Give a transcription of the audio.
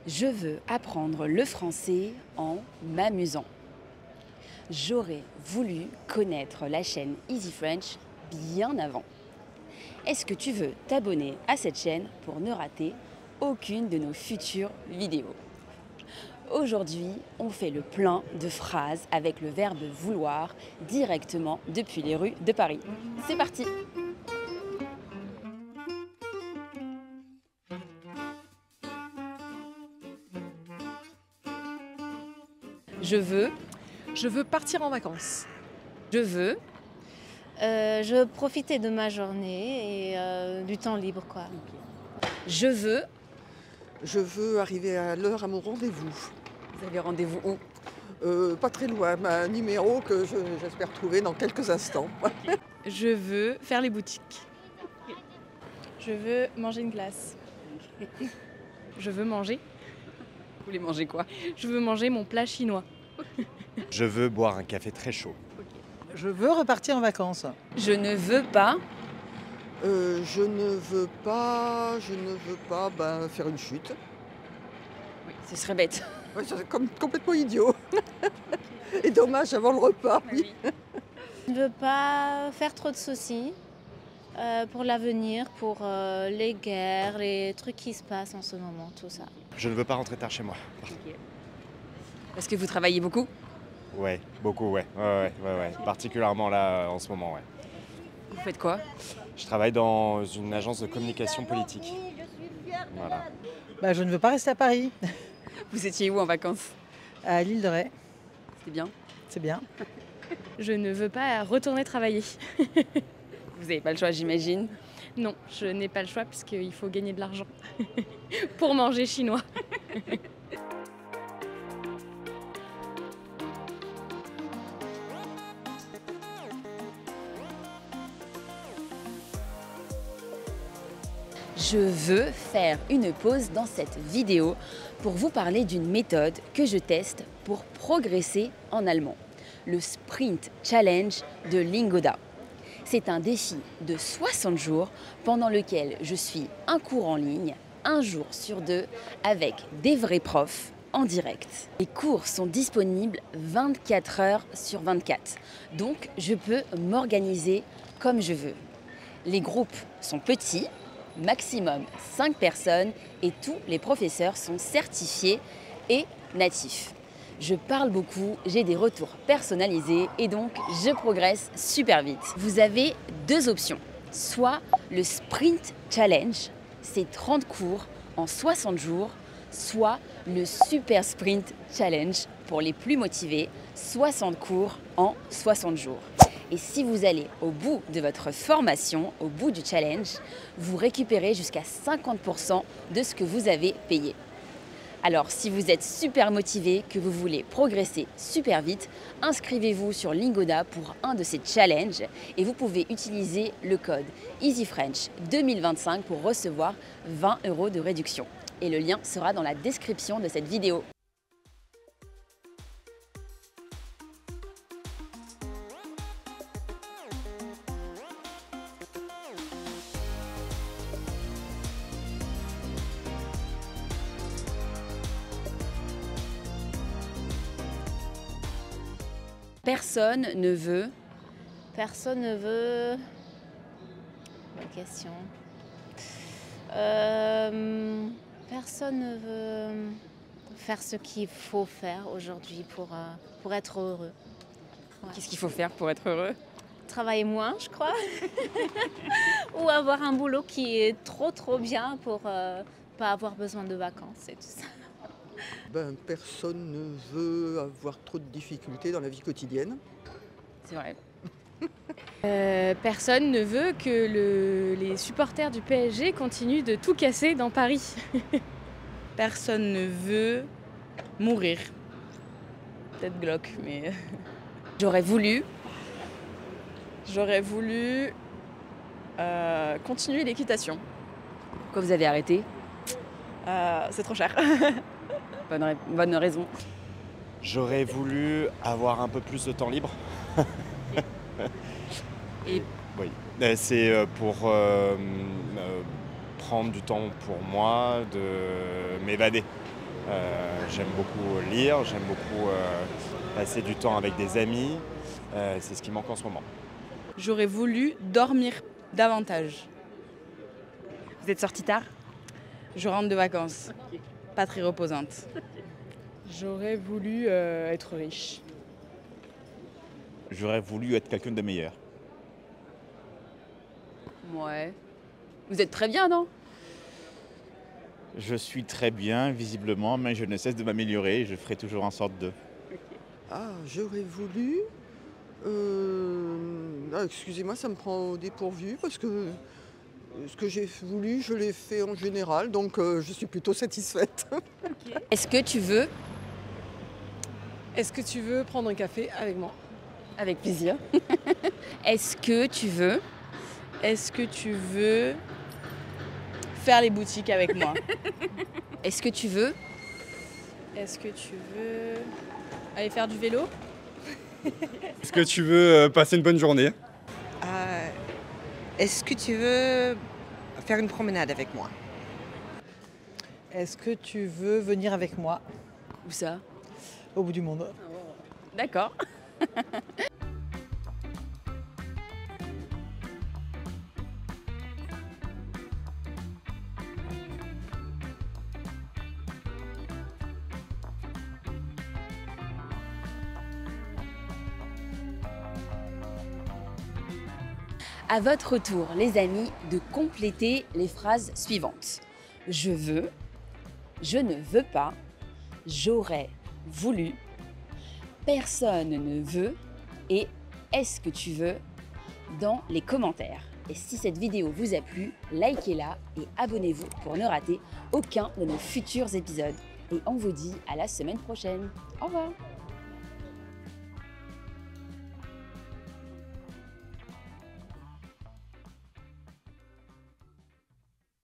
Je veux apprendre le français en m'amusant. J'aurais voulu connaître la chaîne Easy French bien avant. Est-ce que tu veux t'abonner à cette chaîne pour ne rater aucune de nos futures vidéos? Aujourd'hui, on fait le plein de phrases avec le verbe vouloir directement depuis les rues de Paris. C'est parti! Je veux, Je veux partir en vacances. je veux, Je veux profiter de ma journée et du temps libre, quoi. je veux. Je veux arriver à l'heure à mon rendez-vous. Vous avez rendez-vous où? Pas très loin, un numéro que j'espère trouver dans quelques instants. Je veux faire les boutiques. Je veux manger une glace. Je veux manger. Vous voulez manger quoi? Je veux manger mon plat chinois. Je veux boire un café très chaud. Je veux repartir en vacances. Je ne veux pas. Je ne veux pas faire une chute. Oui, ce serait bête. Ouais, c'est complètement idiot. Et dommage avant le repas, oui. Je ne veux pas faire trop de soucis pour l'avenir, pour les guerres, les trucs qui se passent en ce moment, tout ça. Je ne veux pas rentrer tard chez moi. Parce que vous travaillez beaucoup? Ouais, beaucoup, ouais. Ouais. Particulièrement là, en ce moment, ouais. Vous faites quoi? Je travaille dans une agence de communication politique. Voilà. Je ne veux pas rester à Paris, Vous étiez où en vacances? à l'île de Ré. C'est bien. C'est bien. Je ne veux pas retourner travailler. Vous n'avez pas le choix, j'imagine. Non, je n'ai pas le choix puisqu'il faut gagner de l'argent pour manger chinois. Je veux faire une pause dans cette vidéo pour vous parler d'une méthode que je teste pour progresser en allemand. Le Sprint Challenge de Lingoda. C'est un défi de 60 jours pendant lequel je suis un cours en ligne, un jour sur deux, avec des vrais profs en direct. Les cours sont disponibles 24 heures sur 24, donc je peux m'organiser comme je veux. Les groupes sont petits, maximum 5 personnes et tous les professeurs sont certifiés et natifs. Je parle beaucoup, j'ai des retours personnalisés et donc je progresse super vite. Vous avez deux options, soit le Sprint Challenge, c'est 30 cours en 60 jours, soit le Super Sprint Challenge pour les plus motivés, 60 cours en 60 jours. Et si vous allez au bout de votre formation, au bout du challenge, vous récupérez jusqu'à 50% de ce que vous avez payé. Alors, si vous êtes super motivé, que vous voulez progresser super vite, inscrivez-vous sur Lingoda pour un de ces challenges et vous pouvez utiliser le code EasyFrench 2025 pour recevoir 20 € de réduction. Et le lien sera dans la description de cette vidéo. Personne ne veut. Personne ne veut... Bonne question. Personne ne veut faire ce qu'il faut faire aujourd'hui pour être heureux. Ouais. Qu'est-ce qu'il faut faire pour être heureux? Travailler moins, je crois. Ou avoir un boulot qui est trop bien pour pas avoir besoin de vacances et tout ça. Personne ne veut avoir trop de difficultés dans la vie quotidienne. C'est vrai. Personne ne veut que les supporters du PSG continuent de tout casser dans Paris. Personne ne veut mourir. Peut-être glauque, mais J'aurais voulu. j'aurais voulu continuer l'équitation. Pourquoi vous avez arrêté? C'est trop cher. Bonne raison. J'aurais voulu avoir un peu plus de temps libre. Et Oui. C'est pour prendre du temps pour moi, de m'évader. J'aime beaucoup lire, j'aime beaucoup passer du temps avec des amis. C'est ce qui manque en ce moment. J'aurais voulu dormir davantage. Vous êtes sorti tard? Je rentre de vacances. Pas très reposante. J'aurais voulu être riche. J'aurais voulu être quelqu'un de meilleur. Ouais. Vous êtes très bien, non? Je suis très bien, visiblement, mais je ne cesse de m'améliorer et je ferai toujours en sorte de. Ah, j'aurais voulu... excusez-moi, ça me prend au dépourvu parce que ce que j'ai voulu, je l'ai fait en général, donc je suis plutôt satisfaite. Est-ce que tu veux? Est-ce que tu veux prendre un café avec moi? Avec plaisir. Est-ce que tu veux? Est-ce que tu veux faire les boutiques avec moi? Est-ce que tu veux? Est-ce que tu veux aller faire du vélo? Est-ce que tu veux passer une bonne journée? Est-ce que tu veux faire une promenade avec moi? Est-ce que tu veux venir avec moi Où ça? au bout du monde? D'accord. À votre tour, les amis, de compléter les phrases suivantes. Je veux, je ne veux pas, j'aurais voulu, personne ne veut et est-ce que tu veux dans les commentaires. Et si cette vidéo vous a plu, likez-la et abonnez-vous pour ne rater aucun de nos futurs épisodes. Et on vous dit à la semaine prochaine. Au revoir.